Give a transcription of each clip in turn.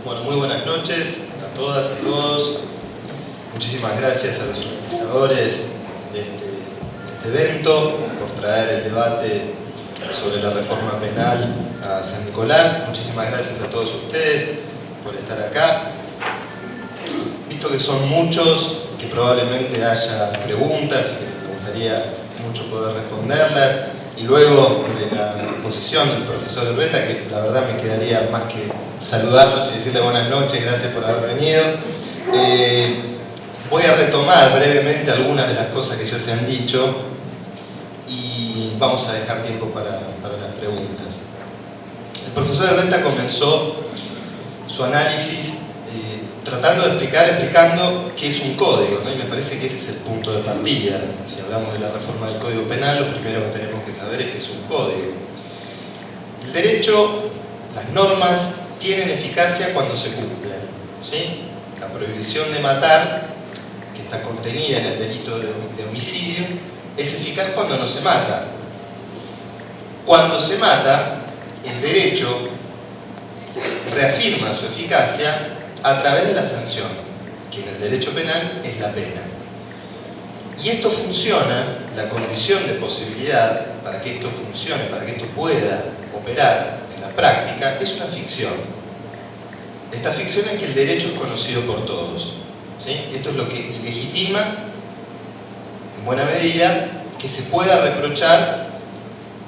Bueno, muy buenas noches a todas y todos. Muchísimas gracias a los organizadores de este evento por traer el debate sobre la reforma penal a San Nicolás. Muchísimas gracias a todos ustedes por estar acá. Visto que son muchos, que probablemente haya preguntas y que me gustaría mucho poder responderlas, y luego de la exposición del profesor Urbeta, que la verdad me quedaría más que saludarlos y decirle buenas noches, gracias por haber venido. Voy a retomar brevemente algunas de las cosas que ya se han dicho y vamos a dejar tiempo para las preguntas. El profesor Urbeta comenzó su análisis tratando de explicando qué es un código, ¿no? Y me parece que ese es el punto de partida. Si hablamos de la reforma del Código Penal, lo primero que tenemos que saber es qué es un código. El derecho, las normas, tienen eficacia cuando se cumplen, ¿sí? La prohibición de matar, que está contenida en el delito de homicidio, es eficaz cuando no se mata. Cuando se mata, el derecho reafirma su eficacia a través de la sanción, que en el derecho penal es la pena. Y esto funciona, la condición de posibilidad para que esto funcione, para que esto pueda operar en la práctica, es una ficción. Esta ficción es que el derecho es conocido por todos, ¿sí? Y esto es lo que legitima, en buena medida, que se pueda reprochar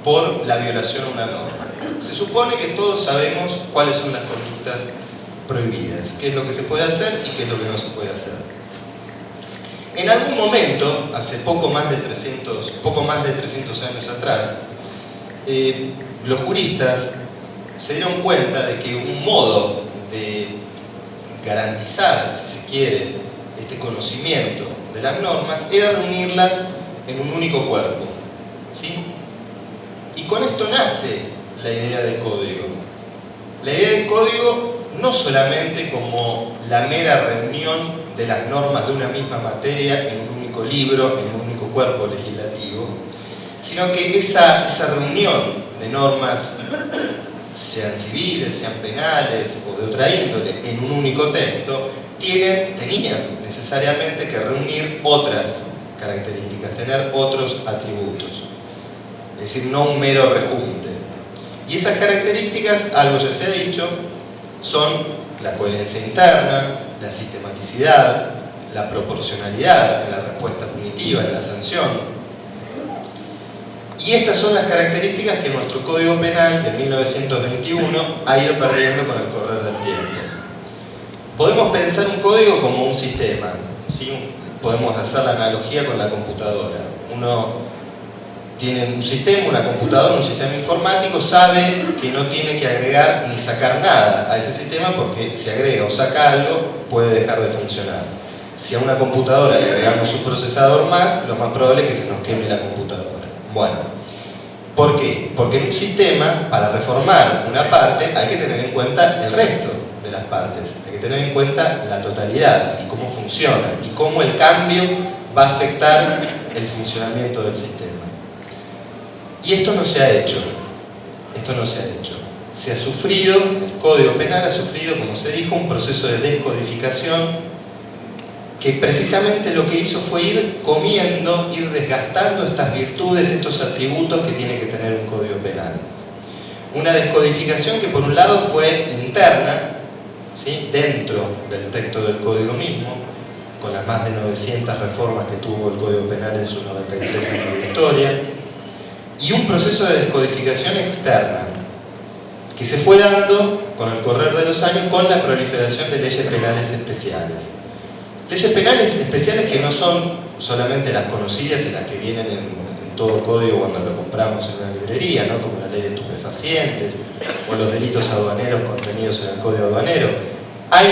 por la violación a una norma. Se supone que todos sabemos cuáles son las conductas prohibidas, qué es lo que se puede hacer y qué es lo que no se puede hacer. En algún momento, hace poco más de 300 años atrás, los juristas se dieron cuenta de que un modo de garantizar, si se quiere, este conocimiento de las normas era reunirlas en un único cuerpo, ¿sí? Y con esto nace la idea de código. La idea de código no solamente como la mera reunión de las normas de una misma materia en un único libro, en un único cuerpo legislativo, sino que esa reunión de normas, sean civiles, sean penales o de otra índole, en un único texto, tenían necesariamente que reunir otras características, tener otros atributos. Es decir, no un mero rejunte. Y esas características, algo ya se ha dicho, son la coherencia interna, la sistematicidad, la proporcionalidad en la respuesta punitiva, en la sanción. Y estas son las características que nuestro Código Penal de 1921 ha ido perdiendo con el correr del tiempo. Podemos pensar un código como un sistema, ¿sí? Podemos hacer la analogía con la computadora. Uno tiene un sistema, una computadora, un sistema informático, sabe que no tiene que agregar ni sacar nada a ese sistema porque si agrega o saca algo puede dejar de funcionar. Si a una computadora le agregamos un procesador más, lo más probable es que se nos queme la computadora. Bueno, ¿por qué? Porque en un sistema, para reformar una parte, hay que tener en cuenta el resto de las partes. Hay que tener en cuenta la totalidad y cómo funciona y cómo el cambio va a afectar el funcionamiento del sistema. Y esto no se ha hecho. Esto no se ha hecho. Se ha sufrido, el Código Penal ha sufrido, como se dijo, un proceso de descodificación que precisamente lo que hizo fue ir comiendo, ir desgastando estas virtudes, estos atributos que tiene que tener un Código Penal. Una descodificación que por un lado fue interna, ¿sí? Dentro del texto del Código mismo, con las más de 900 reformas que tuvo el Código Penal en sus 93 años de historia, y un proceso de descodificación externa que se fue dando con el correr de los años con la proliferación de leyes penales especiales. Leyes penales especiales que no son solamente las conocidas y las que vienen en todo código cuando lo compramos en una librería, ¿no? Como la ley de estupefacientes o los delitos aduaneros contenidos en el Código Aduanero. Hay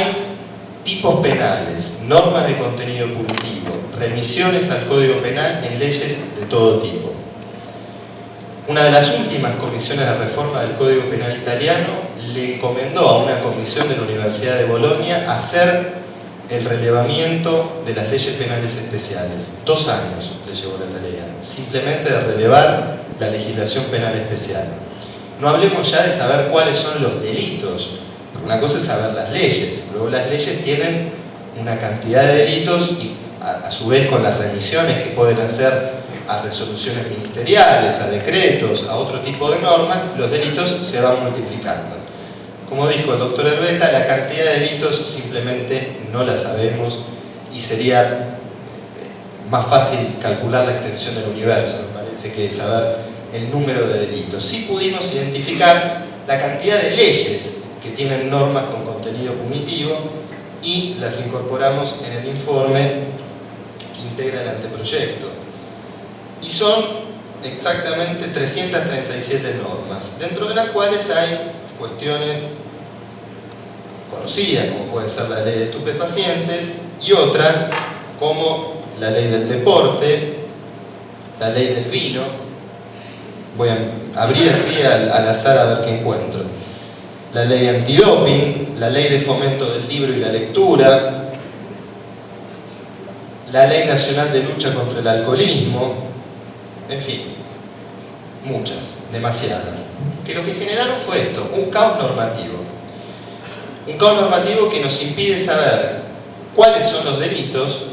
tipos penales, normas de contenido punitivo, remisiones al Código Penal en leyes de todo tipo. Una de las últimas comisiones de reforma del Código Penal italiano le encomendó a una comisión de la Universidad de Bolonia hacer el relevamiento de las leyes penales especiales. 2 años le llevó la tarea, simplemente de relevar la legislación penal especial. No hablemos ya de saber cuáles son los delitos Una cosa es saber las leyes, luego las leyes tienen una cantidad de delitos y a su vez con las remisiones que pueden hacer a resoluciones ministeriales, a decretos, a otro tipo de normas, los delitos se van multiplicando. Como dijo el doctor Herbeta, la cantidad de delitos simplemente no la sabemos y sería más fácil calcular la extensión del universo, me parece, que saber el número de delitos. Sí pudimos identificar la cantidad de leyes que tienen normas con contenido punitivo y las incorporamos en el informe que integra el anteproyecto. Y son exactamente 337 normas, dentro de las cuales hay cuestiones conocidas, como puede ser la ley de estupefacientes, y otras como la ley del deporte, la ley del vino. Voy a abrir así al azar a ver qué encuentro. La ley antidoping, la ley de fomento del libro y la lectura, la ley nacional de lucha contra el alcoholismo, en fin, muchas, demasiadas, que lo que generaron fue esto, un caos normativo. Un caos normativo que nos impide saber cuáles son los delitos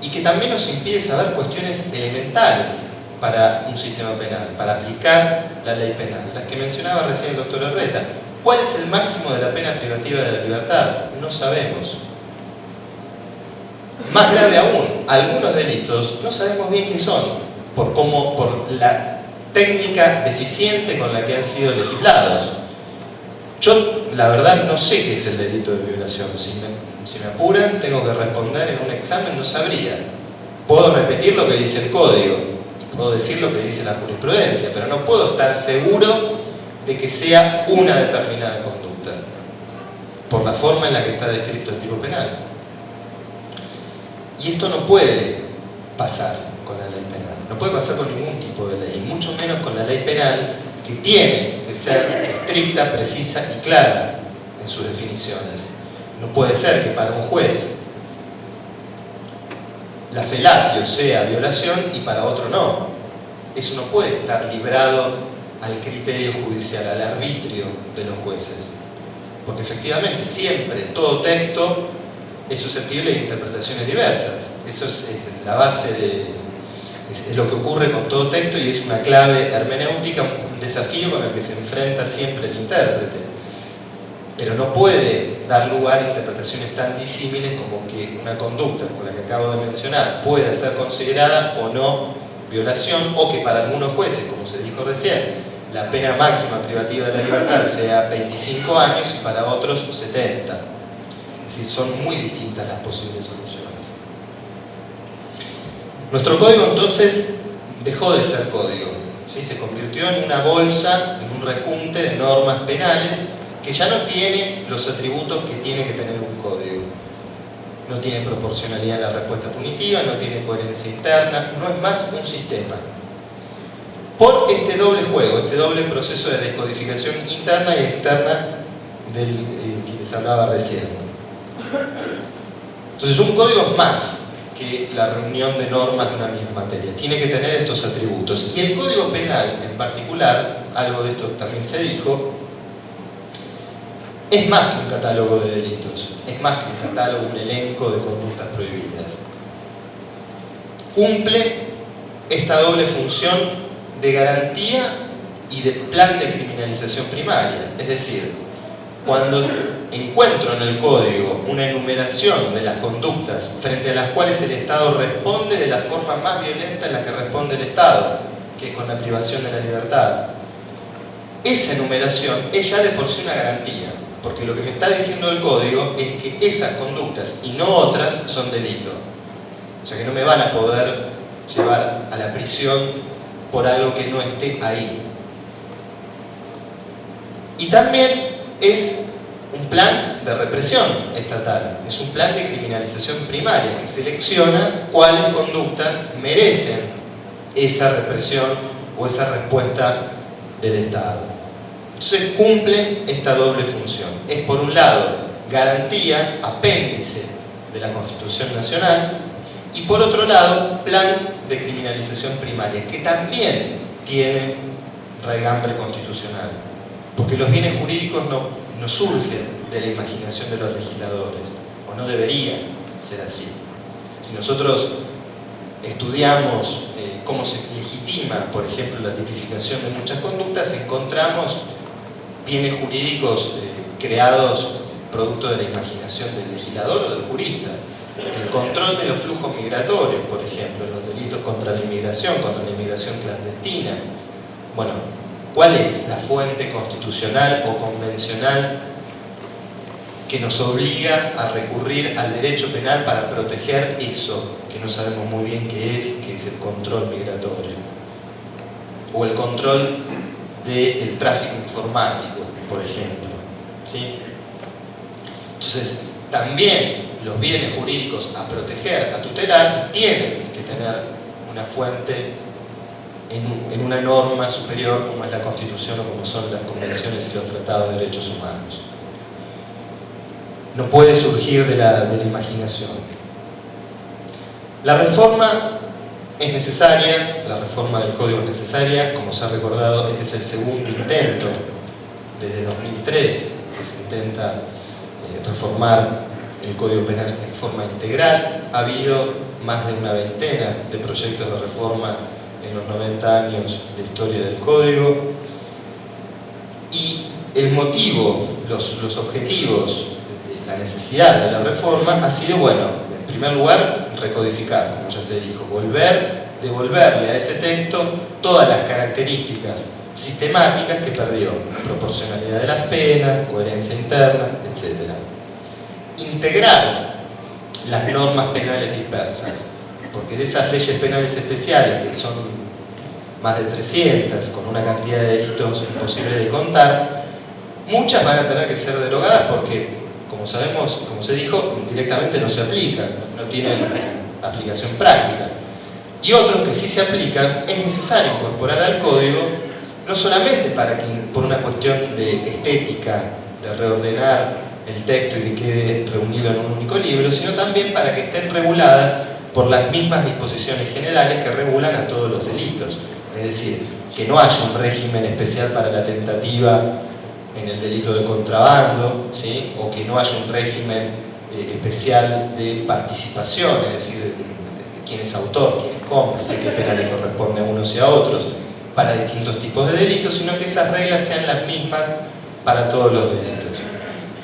y que también nos impide saber cuestiones elementales para un sistema penal, para aplicar la ley penal, las que mencionaba recién el doctor Herbeta. ¿Cuál es el máximo de la pena privativa de la libertad? No sabemos. Más grave aún, algunos delitos no sabemos bien qué son, por la técnica deficiente con la que han sido legislados. Yo, la verdad, no sé qué es el delito de violación. Si me apuran, tengo que responder en un examen, no sabría. Puedo repetir lo que dice el código, y puedo decir lo que dice la jurisprudencia, pero no puedo estar seguro de que sea una determinada conducta, por la forma en la que está descrito el tipo penal. Y esto no puede pasar con la ley penal, no puede pasar con ningún tipo de ley, mucho menos con la ley penal, que tiene que ser estricta, precisa y clara en sus definiciones. No puede ser que para un juez la felatio sea violación y para otro no. Eso no puede estar librado al criterio judicial, al arbitrio de los jueces. Porque efectivamente siempre todo texto es susceptible de interpretaciones diversas. Eso es la base es lo que ocurre con todo texto y es una clave hermenéutica, un desafío con el que se enfrenta siempre el intérprete. Pero no puede dar lugar a interpretaciones tan disímiles como que una conducta como la que acabo de mencionar pueda ser considerada o no violación, o que para algunos jueces, como se dijo recién, la pena máxima privativa de la libertad sea 25 años y para otros 70. Es decir, son muy distintas las posibles soluciones. Nuestro código entonces dejó de ser código, ¿sí? Se convirtió en una bolsa, en un rejunte de normas penales que ya no tiene los atributos que tiene que tener un código. No tiene proporcionalidad en la respuesta punitiva, no tiene coherencia interna, no es más un sistema. Por este doble juego, este doble proceso de descodificación interna y externa del que les hablaba recién. Entonces un código es más que la reunión de normas de una misma materia, tiene que tener estos atributos. Y el Código Penal en particular, algo de esto también se dijo, es más que un catálogo de delitos, es más que un catálogo, un elenco de conductas prohibidas. Cumple esta doble función de garantía y de plan de criminalización primaria. Es decir, cuando encuentro en el código una enumeración de las conductas frente a las cuales el Estado responde de la forma más violenta en la que responde el Estado, que es con la privación de la libertad, esa enumeración es ya de por sí una garantía, porque lo que me está diciendo el código es que esas conductas y no otras son delito. O sea que no me van a poder llevar a la prisión por algo que no esté ahí. Y también es un plan de represión estatal, es un plan de criminalización primaria que selecciona cuáles conductas merecen esa represión o esa respuesta del Estado. Entonces cumple esta doble función. Es por un lado garantía, apéndice de la Constitución Nacional, y por otro lado plan de criminalización primaria, que también tiene raigambre constitucional, porque los bienes jurídicos no surgen de la imaginación de los legisladores, o no debería ser así. Si nosotros estudiamos cómo se legitima, por ejemplo, la tipificación de muchas conductas, encontramos bienes jurídicos creados producto de la imaginación del legislador o del jurista. El control de los flujos migratorios, por ejemplo, los delitos contra la inmigración clandestina. Bueno, ¿cuál es la fuente constitucional o convencional que nos obliga a recurrir al derecho penal para proteger eso que no sabemos muy bien qué es el control migratorio? O el control del tráfico informático, por ejemplo, ¿sí? Entonces, también los bienes jurídicos a proteger, a tutelar, tienen que tener una fuente en una norma superior como es la Constitución o como son las convenciones y los tratados de derechos humanos. No puede surgir de la imaginación. La reforma es necesaria, la reforma del Código es necesaria, como se ha recordado, este es el segundo intento desde 2003 que se intenta reformar el Código Penal en forma integral. Ha habido más de una veintena de proyectos de reforma en los 90 años de historia del Código, y el motivo, los objetivos, la necesidad de la reforma ha sido, bueno, en primer lugar, recodificar, como ya se dijo, devolverle a ese texto todas las características sistemáticas que perdió: proporcionalidad de las penas, coherencia interna, etc. Integrar las normas penales dispersas, porque de esas leyes penales especiales, que son más de 300, con una cantidad de delitos imposible de contar, muchas van a tener que ser derogadas porque, como sabemos, como se dijo, directamente no se aplican, no tienen aplicación práctica. Y otros que sí se aplican, es necesario incorporar al código, no solamente para que, por una cuestión de estética, de reordenar el texto y que quede reunido en un único libro, sino también para que estén reguladas por las mismas disposiciones generales que regulan a todos los delitos. Es decir, que no haya un régimen especial para la tentativa en el delito de contrabando, ¿sí? O que no haya un régimen especial de participación, es decir, de quién es autor, quién es cómplice, qué pena le corresponde a unos y a otros para distintos tipos de delitos, sino que esas reglas sean las mismas para todos los delitos.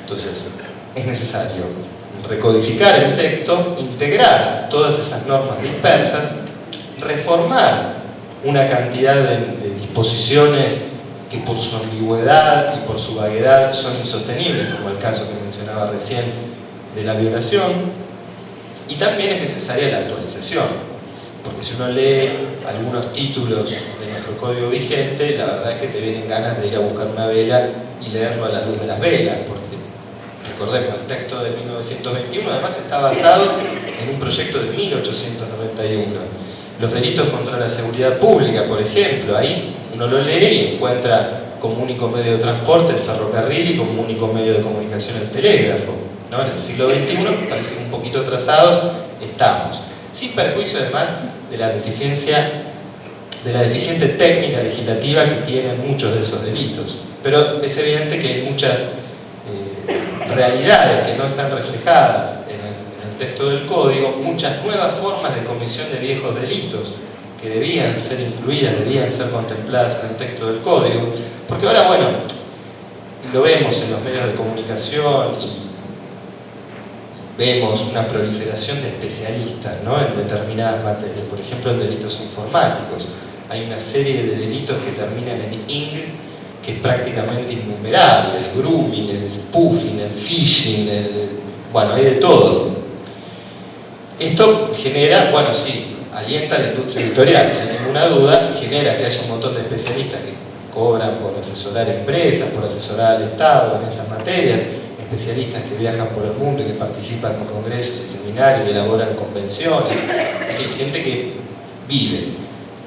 Entonces, es necesario recodificar el texto, integrar todas esas normas dispersas, reformar una cantidad de disposiciones que por su ambigüedad y por su vaguedad son insostenibles, como el caso que mencionaba recién de la violación, y también es necesaria la actualización, porque si uno lee algunos títulos de nuestro código vigente, la verdad es que te vienen ganas de ir a buscar una vela y leerlo a la luz de las velas, porque recordemos, el texto de 1921 además está basado en un proyecto de 1891. Los delitos contra la seguridad pública, por ejemplo, ahí uno lo lee y encuentra como único medio de transporte el ferrocarril y como único medio de comunicación el telégrafo, ¿no? En el siglo XXI, parece que un poquito atrasados estamos, sin perjuicio además de la deficiente técnica legislativa que tienen muchos de esos delitos. Pero es evidente que hay muchas realidades que no están reflejadas en el texto del código, muchas nuevas formas de comisión de viejos delitos que debían ser incluidas, debían ser contempladas en el texto del código, porque ahora, bueno, lo vemos en los medios de comunicación y vemos una proliferación de especialistas, ¿no?, en determinadas materias, por ejemplo en delitos informáticos. Hay una serie de delitos que terminan en ing, que es prácticamente innumerable: el grooming, el spoofing, el phishing, bueno, hay de todo. Esto genera, bueno, sí, alienta la industria editorial, sin ninguna duda, genera que haya un montón de especialistas que cobran por asesorar empresas, por asesorar al Estado en estas materias, especialistas que viajan por el mundo y que participan en congresos y seminarios y elaboran convenciones, en fin, gente que vive,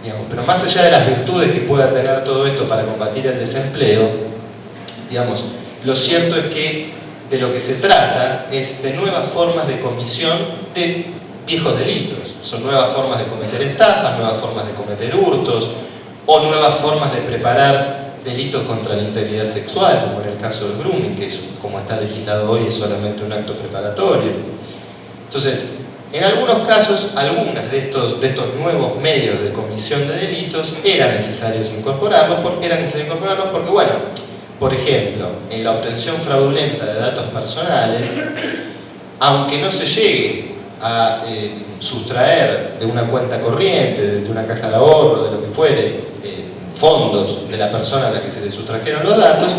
digamos. Pero más allá de las virtudes que pueda tener todo esto para combatir el desempleo, digamos, lo cierto es que de lo que se trata es de nuevas formas de comisión de viejos delitos. Son nuevas formas de cometer estafas, nuevas formas de cometer hurtos, o nuevas formas de preparar delitos contra la integridad sexual, como en el caso del grooming, que es, como está legislado hoy, es solamente un acto preparatorio. Entonces, en algunos casos, algunos de estos nuevos medios de comisión de delitos era necesario incorporarlos porque, bueno, por ejemplo, en la obtención fraudulenta de datos personales, aunque no se llegue a sustraer de una cuenta corriente, de una caja de ahorro, de lo que fuere, fondos de la persona a la que se le sustrajeron los datos,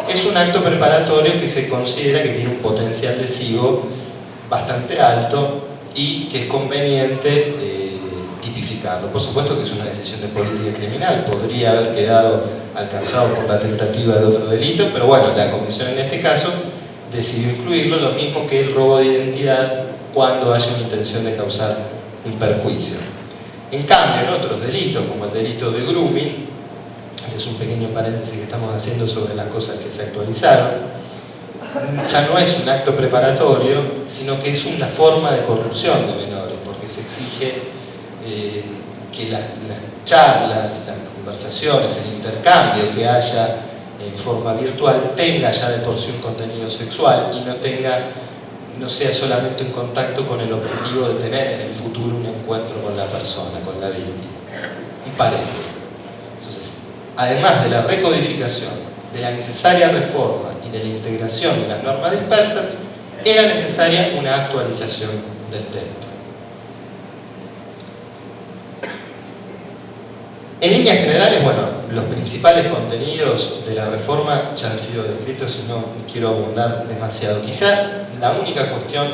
es un acto preparatorio que se considera que tiene un potencial lesivo bastante alto y que es conveniente tipificarlo. Por supuesto que es una decisión de política criminal, podría haber quedado alcanzado por la tentativa de otro delito, pero bueno, la comisión en este caso decidió incluirlo, lo mismo que el robo de identidad cuando haya una intención de causar un perjuicio. En cambio, en otros delitos, como el delito de grooming, este es un pequeño paréntesis que estamos haciendo sobre las cosas que se actualizaron, ya no es un acto preparatorio, sino que es una forma de corrupción de menores, porque se exige que las charlas, las conversaciones, el intercambio que haya en forma virtual tenga ya de por sí un contenido sexual y no sea solamente un contacto con el objetivo de tener en el futuro un encuentro con la persona, con la víctima. Un paréntesis. Entonces, además de la recodificación, de la necesaria reforma y de la integración de las normas dispersas, era necesaria una actualización del texto. En líneas generales, bueno, los principales contenidos de la reforma ya han sido descritos y no quiero abundar demasiado. Quizá la única cuestión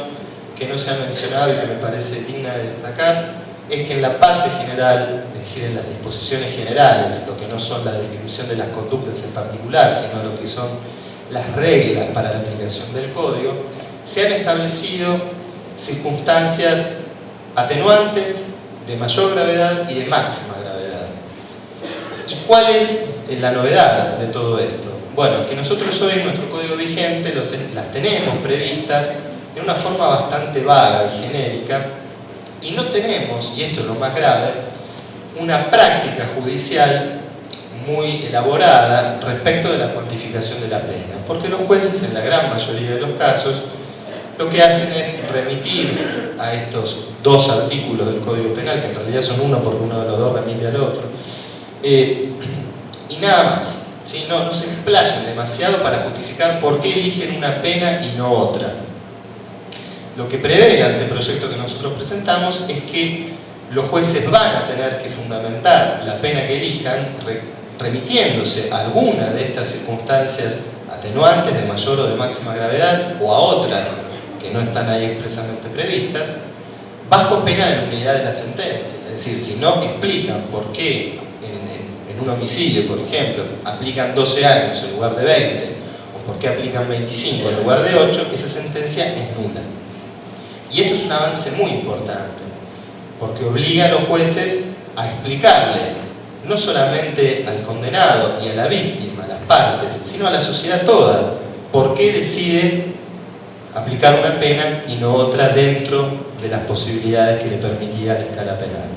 que no se ha mencionado y que me parece digna de destacar es que en la parte general, es decir, en las disposiciones generales, lo que no son la descripción de las conductas en particular, sino lo que son las reglas para la aplicación del código, se han establecido circunstancias atenuantes de mayor gravedad y de máxima gravedad. ¿Y cuál es la novedad de todo esto? Bueno, que nosotros hoy en nuestro código vigente las tenemos previstas de una forma bastante vaga y genérica, y no tenemos, y esto es lo más grave, una práctica judicial muy elaborada respecto de la cuantificación de la pena, porque los jueces en la gran mayoría de los casos lo que hacen es remitir a estos dos artículos del Código Penal, que en realidad son uno porque uno de los dos remite al otro, y nada más, ¿sí? No se explayan demasiado para justificar por qué eligen una pena y no otra. Lo que prevé el anteproyecto que nosotros presentamos es que los jueces van a tener que fundamentar la pena que elijan remitiéndose a alguna de estas circunstancias atenuantes de mayor o de máxima gravedad o a otras que no están ahí expresamente previstas, bajo pena de nulidad de la sentencia. Es decir, si no explican por qué en un homicidio, por ejemplo, aplican 12 años en lugar de 20, o por qué aplican 25 en lugar de 8, esa sentencia es nula. Y esto es un avance muy importante, porque obliga a los jueces a explicarle, no solamente al condenado y a la víctima, a las partes, sino a la sociedad toda, por qué decide aplicar una pena y no otra dentro de las posibilidades que le permitía la escala penal.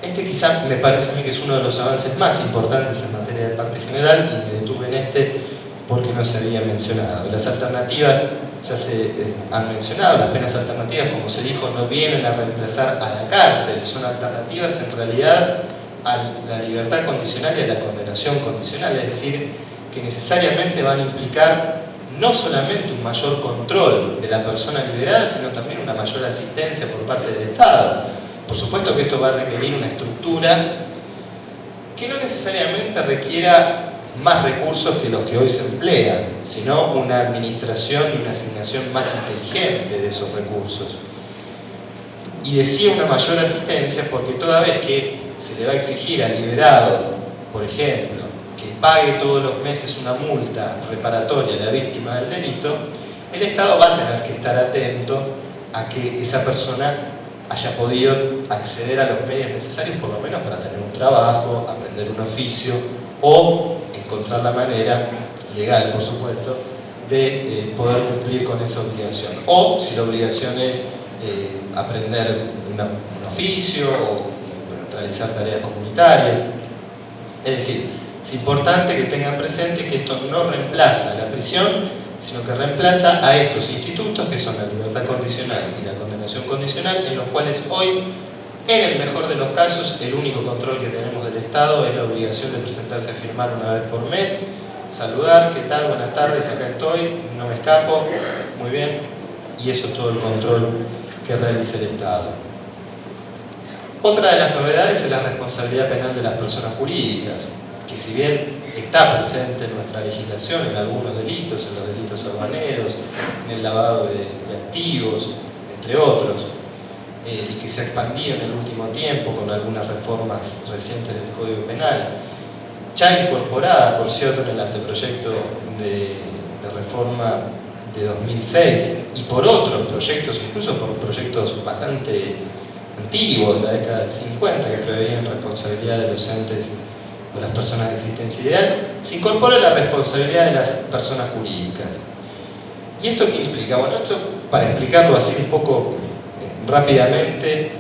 Este quizá me parece a mí que es uno de los avances más importantes en materia de parte general, y me detuve en este porque no se había mencionado. Las alternativas ya se han mencionado, las penas alternativas, como se dijo, no vienen a reemplazar a la cárcel, son alternativas en realidad a la libertad condicional y a la condenación condicional, es decir, que necesariamente van a implicar no solamente un mayor control de la persona liberada, sino también una mayor asistencia por parte del Estado. Por supuesto que esto va a requerir una estructura que no necesariamente requiera más recursos que los que hoy se emplean, sino una administración y una asignación más inteligente de esos recursos. Y decía una mayor asistencia porque toda vez que se le va a exigir al liberado, por ejemplo, que pague todos los meses una multa reparatoria a la víctima del delito, el Estado va a tener que estar atento a que esa persona haya podido acceder a los medios necesarios, por lo menos para tener un trabajo, aprender un oficio o encontrar la manera, legal por supuesto, de poder cumplir con esa obligación. O si la obligación es aprender un oficio o realizar tareas comunitarias. Es decir, Es importante que tengan presente que esto no reemplaza la prisión, sino que reemplaza a estos institutos que son la libertad condicional y la condenación condicional, en los cuales hoy, en el mejor de los casos, el único control que tenemos del Estado es la obligación de presentarse a firmar una vez por mes, saludar, ¿qué tal? Buenas tardes, acá estoy, no me escapo, muy bien, y eso es todo el control que realiza el Estado. Otra de las novedades es la responsabilidad penal de las personas jurídicas, que si bien está presente en nuestra legislación en algunos delitos, en los delitos aduaneros, en el lavado de activos, entre otros, y que se ha expandido en el último tiempo con algunas reformas recientes del Código Penal, ya incorporada, por cierto, en el anteproyecto de reforma de 2006 y por otros proyectos, incluso por proyectos bastante antiguos de la década del 50 que preveían responsabilidad de los entes de las personas de existencia ideal, se incorpora la responsabilidad de las personas jurídicas. ¿Y esto qué implica? Bueno, esto, para explicarlo así un poco rápidamente,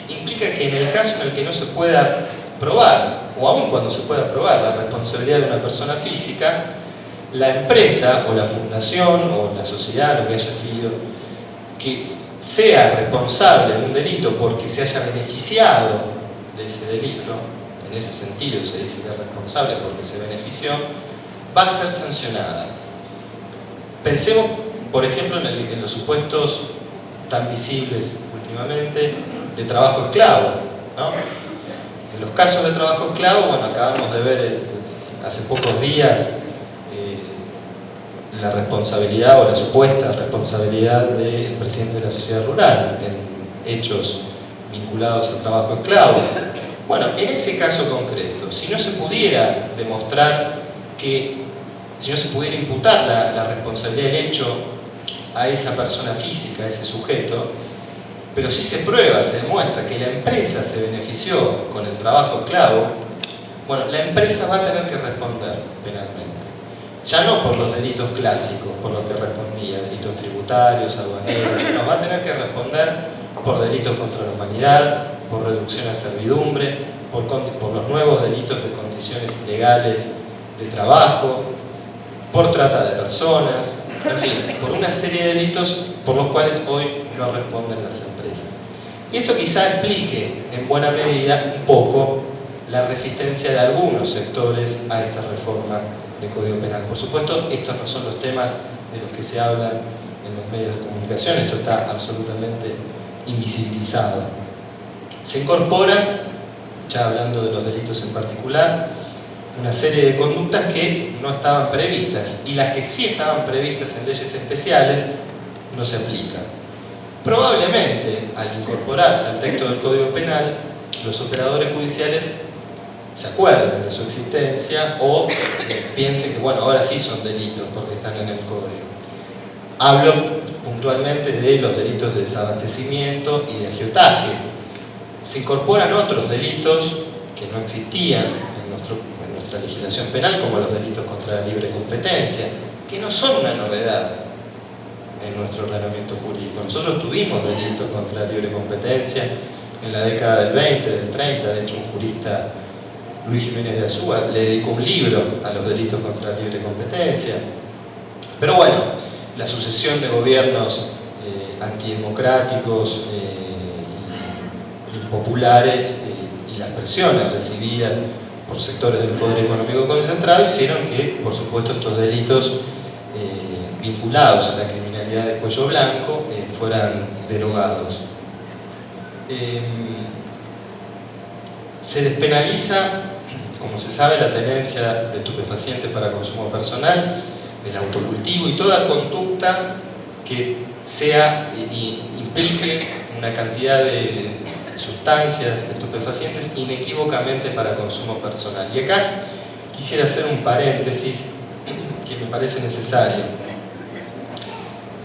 implica que en el caso en el que no se pueda probar, o aun cuando se pueda probar la responsabilidad de una persona física, la empresa o la fundación o la sociedad, lo que haya sido, que sea responsable de un delito porque se haya beneficiado de ese delito, en ese sentido se dice que es responsable porque se benefició, va a ser sancionada. Pensemos, por ejemplo, en los supuestos tan visibles últimamente de trabajo esclavo, ¿no? En los casos de trabajo esclavo, bueno, acabamos de ver hace pocos días la responsabilidad o la supuesta responsabilidad del presidente de la sociedad rural en hechos vinculados al trabajo esclavo. Bueno, en ese caso concreto, si no se pudiera demostrar si no se pudiera imputar la responsabilidad del hecho a esa persona física, a ese sujeto, pero si se prueba, se demuestra que la empresa se benefició con el trabajo esclavo, bueno, la empresa va a tener que responder penalmente. Ya no por los delitos clásicos, por lo que respondía, delitos tributarios, aduaneros, no, va a tener que responder por delitos contra la humanidad, por reducción a servidumbre, por los nuevos delitos de condiciones ilegales de trabajo, por trata de personas, en fin, por una serie de delitos por los cuales hoy no responden las empresas. Y esto quizá explique en buena medida un poco la resistencia de algunos sectores a esta reforma de Código Penal. Por supuesto, estos no son los temas de los que se hablan en los medios de comunicación, esto está absolutamente invisibilizado. Se incorporan, ya hablando de los delitos en particular, una serie de conductas que no estaban previstas, y las que sí estaban previstas en leyes especiales no se aplican. Probablemente, al incorporarse al texto del Código Penal, los operadores judiciales se acuerden de su existencia o piensen que, bueno, ahora sí son delitos porque están en el Código. Hablo puntualmente de los delitos de desabastecimiento y de agiotaje. Se incorporan otros delitos que no existían en nuestra legislación penal, como los delitos contra la libre competencia, que no son una novedad en nuestro ordenamiento jurídico. Nosotros tuvimos delitos contra la libre competencia en la década del 20, del 30, de hecho un jurista, Luis Jiménez de Azúa, le dedicó un libro a los delitos contra la libre competencia. Pero bueno, la sucesión de gobiernos antidemocráticos impopulares y las presiones recibidas por sectores del poder económico concentrado hicieron que, por supuesto, estos delitos vinculados a la criminalidad de cuello blanco fueran derogados. Se despenaliza, como se sabe, la tenencia de estupefacientes para consumo personal, el autocultivo y toda conducta que implique una cantidad de sustancias, de estupefacientes inequívocamente para consumo personal. Y acá quisiera hacer un paréntesis que me parece necesario.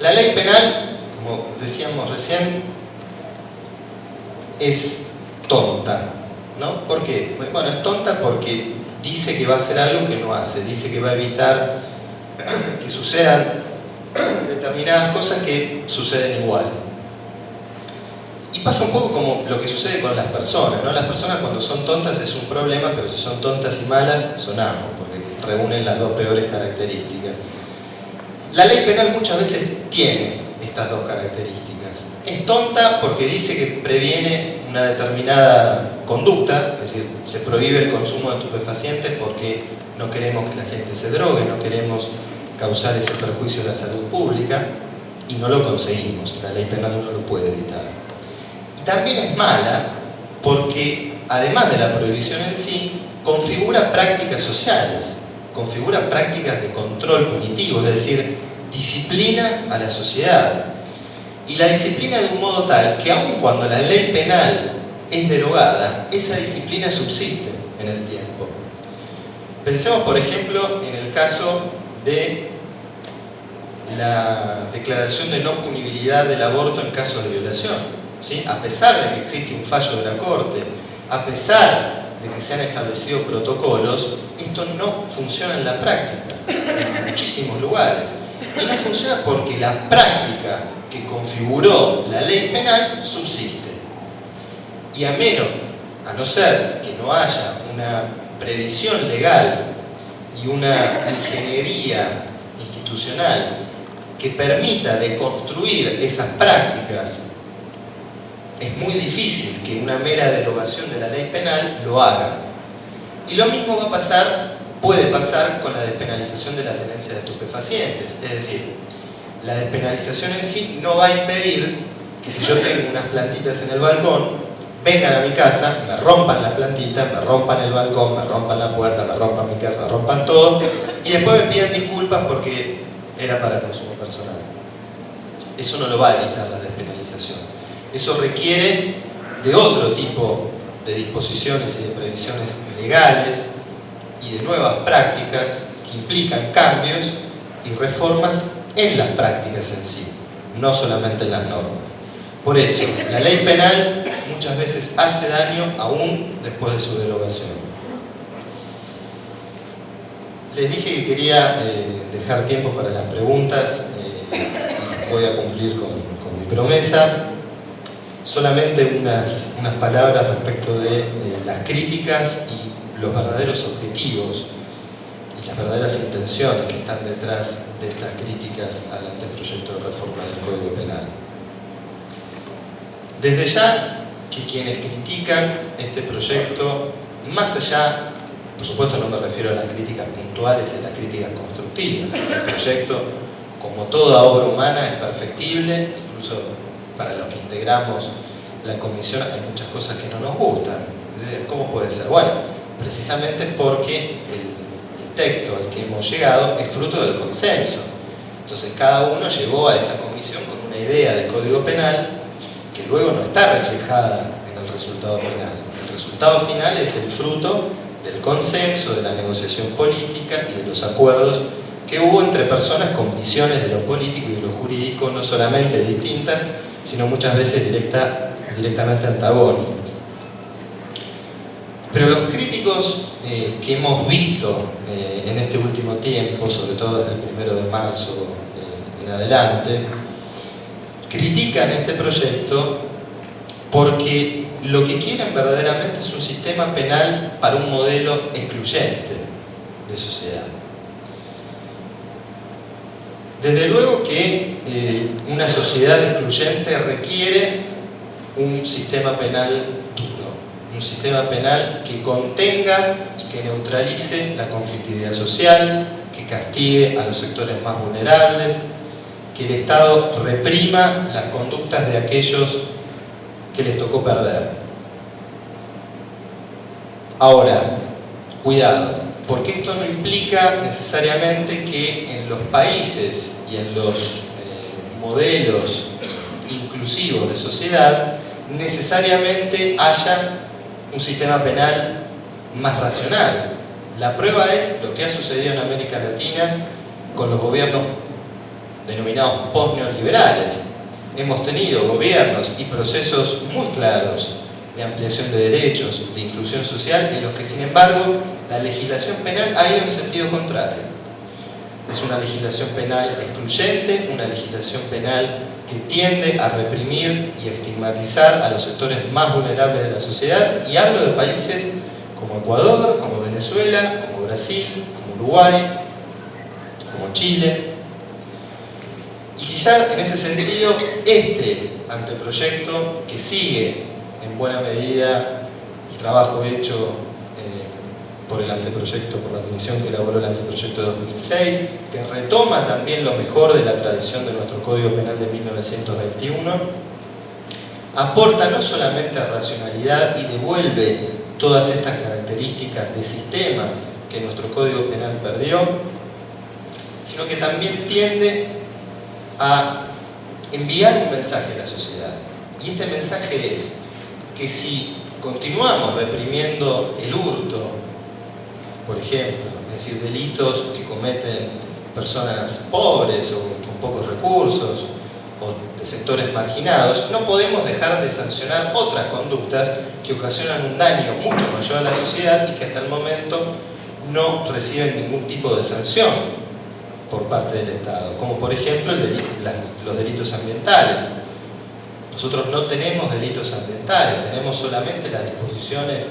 La ley penal, como decíamos recién, es tonta, ¿no? ¿Por qué? Bueno, es tonta porque dice que va a hacer algo que no hace, dice que va a evitar que sucedan determinadas cosas que suceden igual. Y pasa un poco como lo que sucede con las personas, ¿no? Las personas cuando son tontas es un problema, pero si son tontas y malas, son amos, porque reúnen las dos peores características. La ley penal muchas veces tiene estas dos características. Es tonta porque dice que previene una determinada conducta, es decir, se prohíbe el consumo de estupefacientes porque no queremos que la gente se drogue, no queremos causar ese perjuicio a la salud pública, y no lo conseguimos, la ley penal no lo puede evitar. Y también es mala porque, además de la prohibición en sí, configura prácticas sociales, configura prácticas de control punitivo, es decir, disciplina a la sociedad. Y la disciplina de un modo tal que aun cuando la ley penal es derogada, esa disciplina subsiste en el tiempo. Pensemos, por ejemplo, en el caso de la declaración de no punibilidad del aborto en caso de violación, ¿sí? A pesar de que existe un fallo de la Corte, a pesar de que se han establecido protocolos, esto no funciona en la práctica, en muchísimos lugares. Y no funciona porque la práctica que configuró la ley penal subsiste. Y a no ser que no haya una previsión legal y una ingeniería institucional que permita deconstruir esas prácticas, es muy difícil que una mera derogación de la ley penal lo haga. Y lo mismo va a pasar, puede pasar con la despenalización de la tenencia de estupefacientes. Es decir, la despenalización en sí no va a impedir que si yo tengo unas plantitas en el balcón, vengan a mi casa, me rompan las plantitas, me rompan el balcón, me rompan la puerta, me rompan mi casa, me rompan todo, y después me pidan disculpas porque era para consumo personal. Eso no lo va a evitar la despenalización. Eso requiere de otro tipo de disposiciones y de previsiones legales y de nuevas prácticas que implican cambios y reformas en las prácticas en sí, no solamente en las normas. Por eso, la ley penal muchas veces hace daño aún después de su derogación. Les dije que quería dejar tiempo para las preguntas, voy a cumplir con mi promesa. Solamente unas palabras respecto de las críticas y los verdaderos objetivos y las verdaderas intenciones que están detrás de estas críticas al anteproyecto de reforma del Código Penal. Desde ya que quienes critican este proyecto, más allá, por supuesto no me refiero a las críticas puntuales y a las críticas constructivas, el proyecto, como toda obra humana, es perfectible, incluso para los que integramos la comisión hay muchas cosas que no nos gustan. ¿Cómo puede ser? Bueno, precisamente porque el texto al que hemos llegado es fruto del consenso. Entonces cada uno llegó a esa comisión con una idea de Código Penal que luego no está reflejada en el resultado final. El resultado final es el fruto del consenso, de la negociación política y de los acuerdos que hubo entre personas con visiones de lo político y de lo jurídico no solamente distintas, sino muchas veces directamente antagónicas. Pero los críticos que hemos visto en este último tiempo, sobre todo desde el 1 de marzo en adelante, critican este proyecto porque lo que quieren verdaderamente es un sistema penal para un modelo excluyente de sociedad. Desde luego que una sociedad excluyente requiere un sistema penal duro, un sistema penal que contenga y que neutralice la conflictividad social, que castigue a los sectores más vulnerables, que el Estado reprima las conductas de aquellos que les tocó perder. Ahora, cuidado, porque esto no implica necesariamente que en los países y en los modelos inclusivos de sociedad necesariamente haya un sistema penal más racional. La prueba es lo que ha sucedido en América Latina con los gobiernos denominados post-neoliberales. Hemos tenido gobiernos y procesos muy claros de ampliación de derechos, de inclusión social, en los que sin embargo la legislación penal ha ido en sentido contrario. Es una legislación penal excluyente, una legislación penal que que tiende a reprimir y a estigmatizar a los sectores más vulnerables de la sociedad, y hablo de países como Ecuador, como Venezuela, como Brasil, como Uruguay, como Chile. Y quizás en ese sentido, este anteproyecto, que sigue en buena medida el trabajo hecho por el anteproyecto, por la comisión que elaboró el anteproyecto de 2006, que retoma también lo mejor de la tradición de nuestro Código Penal de 1921, aporta no solamente racionalidad y devuelve todas estas características de sistema que nuestro Código Penal perdió, sino que también tiende a enviar un mensaje a la sociedad. Y este mensaje es que si continuamos reprimiendo el hurto, por ejemplo, es decir, delitos que cometen personas pobres o con pocos recursos o de sectores marginados, no podemos dejar de sancionar otras conductas que ocasionan un daño mucho mayor a la sociedad y que hasta el momento no reciben ningún tipo de sanción por parte del Estado, como por ejemplo los delitos ambientales. Nosotros no tenemos delitos ambientales, tenemos solamente las disposiciones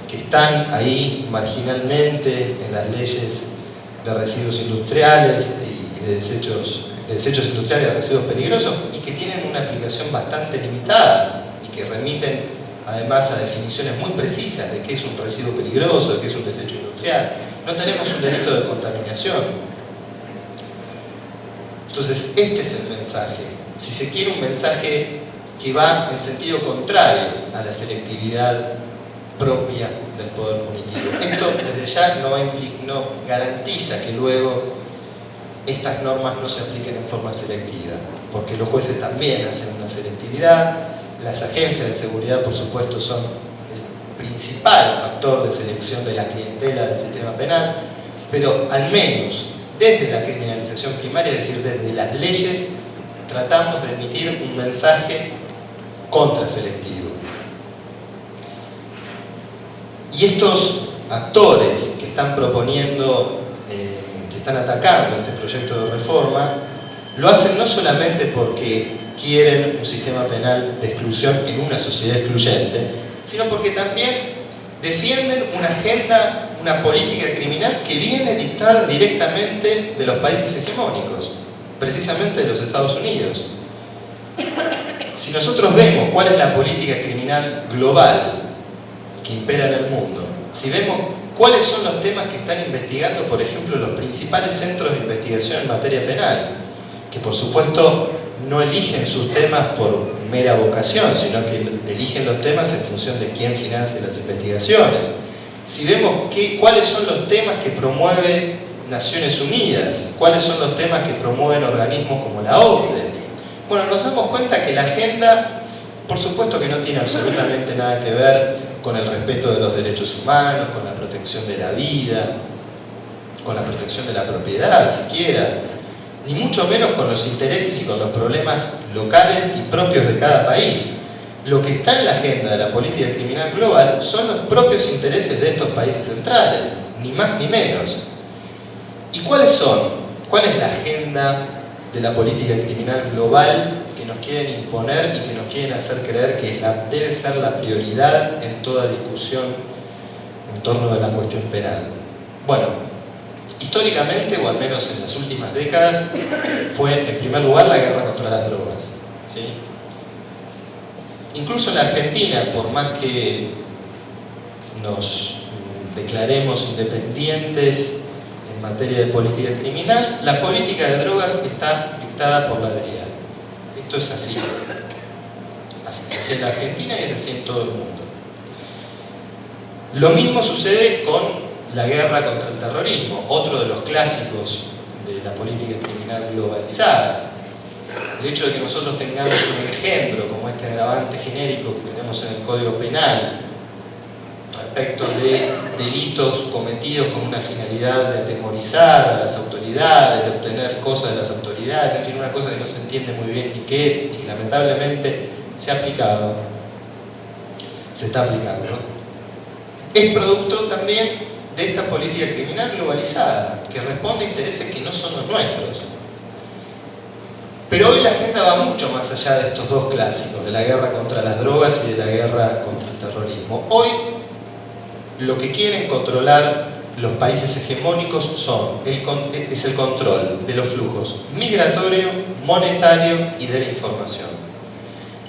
que están ahí marginalmente en las leyes de residuos industriales y de desechos industriales y de residuos peligrosos, y que tienen una aplicación bastante limitada y que remiten además a definiciones muy precisas de qué es un residuo peligroso, de qué es un desecho industrial. No tenemos un delito de contaminación. Entonces, este es el mensaje. Si se quiere, un mensaje que va en sentido contrario a la selectividad propia del poder punitivo. Esto desde ya no garantiza que luego estas normas no se apliquen en forma selectiva, porque los jueces también hacen una selectividad, las agencias de seguridad, por supuesto, son el principal factor de selección de la clientela del sistema penal, pero al menos desde la criminalización primaria, es decir, desde las leyes, tratamos de emitir un mensaje contraselectivo. Y estos actores que están proponiendo, que están atacando este proyecto de reforma, lo hacen no solamente porque quieren un sistema penal de exclusión en una sociedad excluyente, sino porque también defienden una agenda, una política criminal que viene dictada directamente de los países hegemónicos, precisamente de los Estados Unidos. Si nosotros vemos cuál es la política criminal global que impera en el mundo, si vemos cuáles son los temas que están investigando, por ejemplo, los principales centros de investigación en materia penal, que por supuesto no eligen sus temas por mera vocación, sino que eligen los temas en función de quién financia las investigaciones. Si vemos cuáles son los temas que promueve Naciones Unidas, cuáles son los temas que promueven organismos como la OCDE, bueno, nos damos cuenta que la agenda, por supuesto que no tiene absolutamente nada que ver con el respeto de los derechos humanos, con la protección de la vida, con la protección de la propiedad siquiera, ni mucho menos con los intereses y con los problemas locales y propios de cada país. Lo que está en la agenda de la política criminal global son los propios intereses de estos países centrales, ni más ni menos. ¿Y cuáles son? ¿Cuál es la agenda de la política criminal global que nos quieren imponer y que nos quieren hacer creer que debe ser la prioridad en toda discusión en torno a la cuestión penal? Bueno, históricamente, o al menos en las últimas décadas, fue en primer lugar la guerra contra las drogas, ¿sí? Incluso en la Argentina, por más que nos declaremos independientes en materia de política criminal, la política de drogas está dictada por la DEA. Esto es así. Así es así en la Argentina y es así en todo el mundo. Lo mismo sucede con la guerra contra el terrorismo, otro de los clásicos de la política criminal globalizada. El hecho de que nosotros tengamos un engendro como este agravante genérico que tenemos en el Código Penal respecto de delitos cometidos con una finalidad de atemorizar a las autoridades, de obtener cosas de las autoridades, en fin, una cosa que no se entiende muy bien ni qué es y que lamentablemente se ha aplicado, se está aplicando, es producto también de esta política criminal globalizada que responde a intereses que no son los nuestros. Pero hoy la agenda va mucho más allá de estos dos clásicos, de la guerra contra las drogas y de la guerra contra el terrorismo. Hoy lo que quieren controlar los países hegemónicos es el control de los flujos migratorio, monetario y de la información.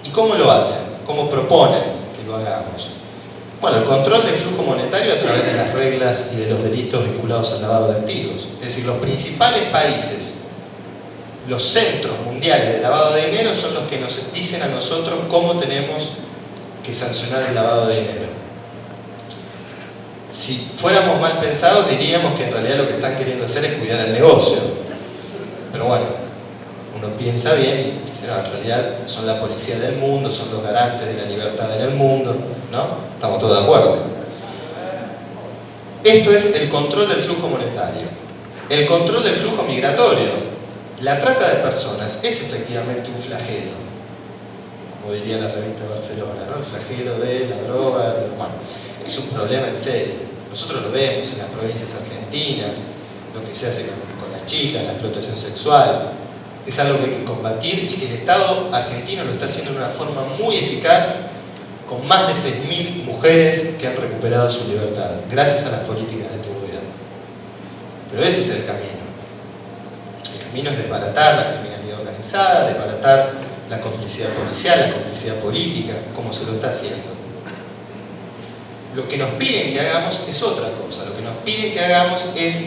¿Y cómo lo hacen? ¿Cómo proponen que lo hagamos? Bueno, el control del flujo monetario a través de las reglas y de los delitos vinculados al lavado de activos. Es decir, los principales países, los centros mundiales de lavado de dinero son los que nos dicen a nosotros cómo tenemos que sancionar el lavado de dinero. Si fuéramos mal pensados diríamos que en realidad lo que están queriendo hacer es cuidar el negocio. Pero bueno, uno piensa bien y dice, no, en realidad son la policía del mundo, son los garantes de la libertad en el mundo, ¿no? Estamos todos de acuerdo. Esto es el control del flujo monetario. El control del flujo migratorio. La trata de personas es efectivamente un flagelo, como diría la revista Barcelona, ¿no? El flagelo de la droga, bueno, es un problema en serio. Nosotros lo vemos en las provincias argentinas, lo que se hace con las chicas, la explotación sexual. Es algo que hay que combatir y que el Estado argentino lo está haciendo de una forma muy eficaz, con más de 6.000 mujeres que han recuperado su libertad, gracias a las políticas de este gobierno. Pero ese es el camino. El camino es desbaratar la criminalidad organizada, desbaratar la complicidad policial, la complicidad política, como se lo está haciendo. Lo que nos piden que hagamos es otra cosa. Lo que nos piden que hagamos es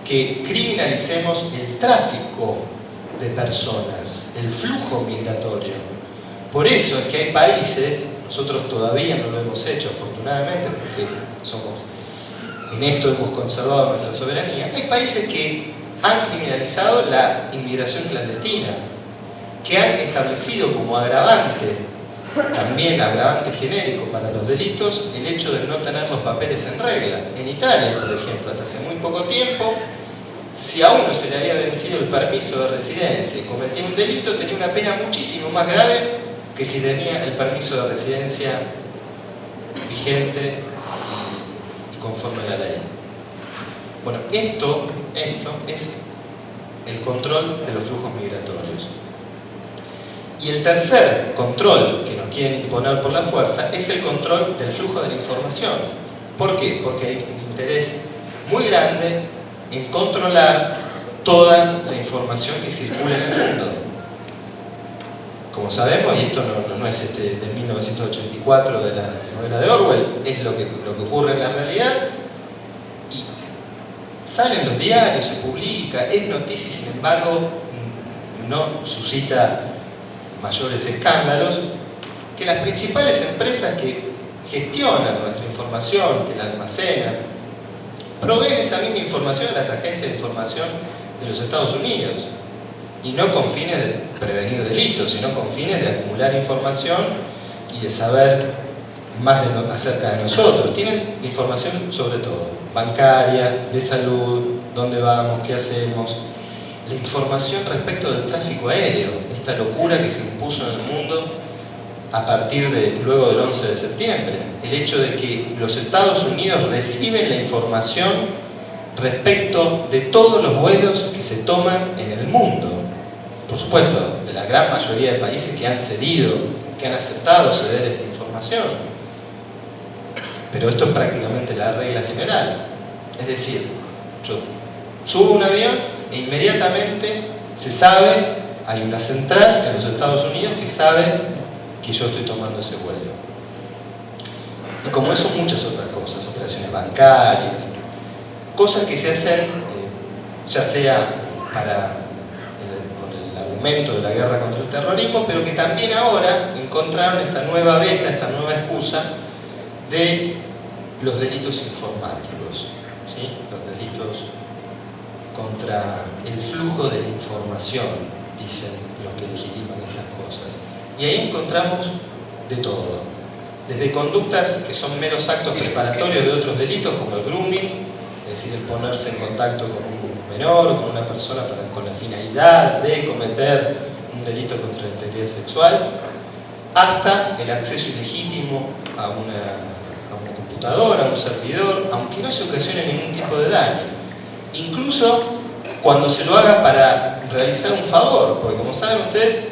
que criminalicemos el tráfico de personas, el flujo migratorio. Por eso es que hay países, nosotros todavía no lo hemos hecho afortunadamente, porque en esto hemos conservado nuestra soberanía, hay países que han criminalizado la inmigración clandestina, que han establecido como agravante, también agravante genérico para los delitos, el hecho de no tener los papeles en regla. En Italia, por ejemplo, hasta hace muy poco tiempo, si a uno se le había vencido el permiso de residencia y cometía un delito, tenía una pena muchísimo más grave que si tenía el permiso de residencia vigente y conforme a la ley. Bueno, esto es el control de los flujos migratorios. Y el tercer control que nos quieren imponer por la fuerza es el control del flujo de la información. ¿Por qué? Porque hay un interés muy grande en controlar toda la información que circula en el mundo. Como sabemos, y esto no es de 1984 de la novela de Orwell, es lo que ocurre en la realidad, y sale en los diarios, se publica, es noticia y sin embargo no suscita mayores escándalos, que las principales empresas que gestionan nuestra información, que la almacenan, proveen esa misma información a las agencias de información de los Estados Unidos, y no con fines de prevenir delitos, sino con fines de acumular información y de saber más acerca de nosotros. Tienen información sobre todo, bancaria, de salud, dónde vamos, qué hacemos, la información respecto del tráfico aéreo, esta locura que se impuso en el mundo a partir de luego del 11 de septiembre. El hecho de que los Estados Unidos reciben la información respecto de todos los vuelos que se toman en el mundo. Por supuesto, de la gran mayoría de países que han cedido, que han aceptado ceder esta información. Pero esto es prácticamente la regla general. Es decir, yo subo un avión e inmediatamente se sabe, hay una central en los Estados Unidos que sabe que yo estoy tomando ese vuelo. Y como eso, muchas otras cosas, operaciones bancarias, cosas que se hacen ya sea con el argumento de la guerra contra el terrorismo, pero que también ahora encontraron esta nueva beta, esta nueva excusa de los delitos informáticos, ¿sí? Los delitos contra el flujo de la información, dicen los que legitiman estas cosas. Y ahí encontramos de todo, desde conductas que son meros actos preparatorios de otros delitos, como el grooming, es decir, el ponerse en contacto con un menor o con una persona con la finalidad de cometer un delito contra la integridad sexual, hasta el acceso ilegítimo a una computadora, a un servidor, aunque no se ocasione ningún tipo de daño. Incluso cuando se lo haga para realizar un favor, porque como saben ustedes,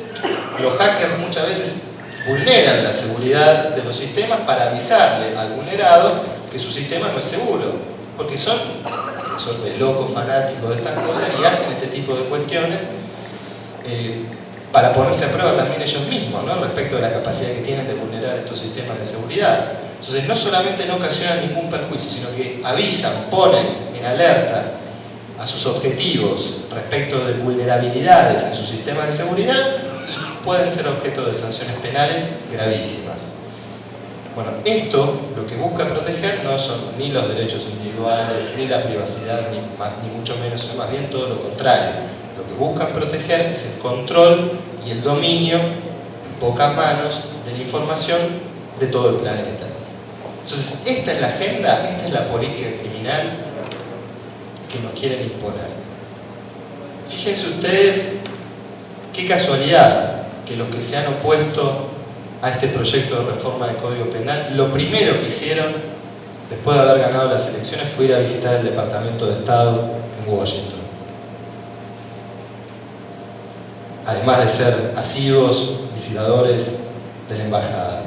los hackers muchas veces vulneran la seguridad de los sistemas para avisarle al vulnerado que su sistema no es seguro, porque son de locos fanáticos de estas cosas y hacen este tipo de cuestiones para ponerse a prueba también ellos mismos, ¿no? Respecto a la capacidad que tienen de vulnerar estos sistemas de seguridad. Entonces no solamente no ocasionan ningún perjuicio, sino que avisan, ponen en alerta a sus objetivos respecto de vulnerabilidades en sus sistemas de seguridad y pueden ser objeto de sanciones penales gravísimas. Bueno, esto lo que busca proteger no son ni los derechos individuales, ni la privacidad, ni mucho menos, sino más bien todo lo contrario. Lo que buscan proteger es el control y el dominio en pocas manos de la información de todo el planeta. Entonces, esta es la agenda, esta es la política criminal que nos quieren imponer. Fíjense ustedes qué casualidad que los que se han opuesto a este proyecto de reforma del Código Penal, lo primero que hicieron después de haber ganado las elecciones fue ir a visitar el Departamento de Estado en Washington. Además de ser asiduos visitadores de la embajada.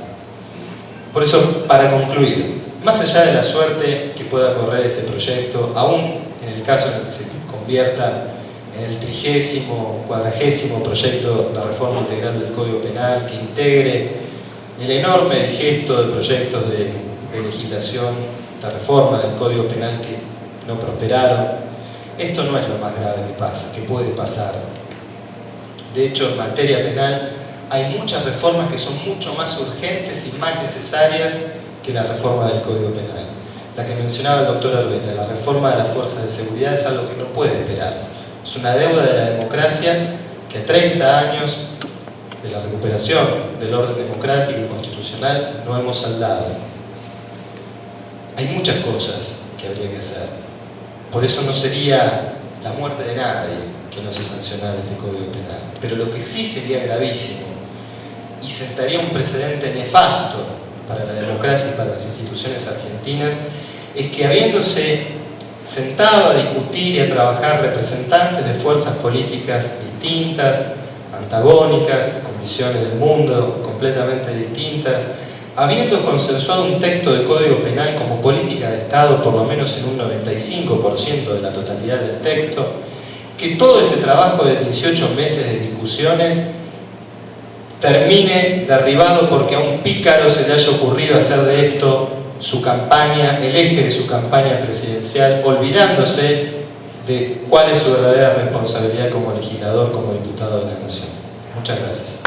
Por eso, para concluir, más allá de la suerte que pueda correr este proyecto, aún en el caso en el que se convierta en el 30º, 40º proyecto de reforma integral del Código Penal que integre el enorme gesto de proyectos de legislación, de reforma del Código Penal que no prosperaron, esto no es lo más grave que pasa, que puede pasar. De hecho, en materia penal hay muchas reformas que son mucho más urgentes y más necesarias que la reforma del Código Penal. La que mencionaba el doctor Arbeta, la reforma de las fuerzas de seguridad es algo que no puede esperar. Es una deuda de la democracia que a 30 años de la recuperación del orden democrático y constitucional no hemos saldado. Hay muchas cosas que habría que hacer. Por eso no sería la muerte de nadie que no se sancionara este Código Penal. Pero lo que sí sería gravísimo y sentaría un precedente nefasto para la democracia y para las instituciones argentinas es que habiéndose sentado a discutir y a trabajar representantes de fuerzas políticas distintas, antagónicas, con visiones del mundo completamente distintas, habiendo consensuado un texto de Código Penal como política de Estado por lo menos en un 95% de la totalidad del texto, que todo ese trabajo de 18 meses de discusiones termine derribado porque a un pícaro se le haya ocurrido hacer de esto su campaña, el eje de su campaña presidencial, olvidándose de cuál es su verdadera responsabilidad como legislador, como diputado de la Nación. Muchas gracias.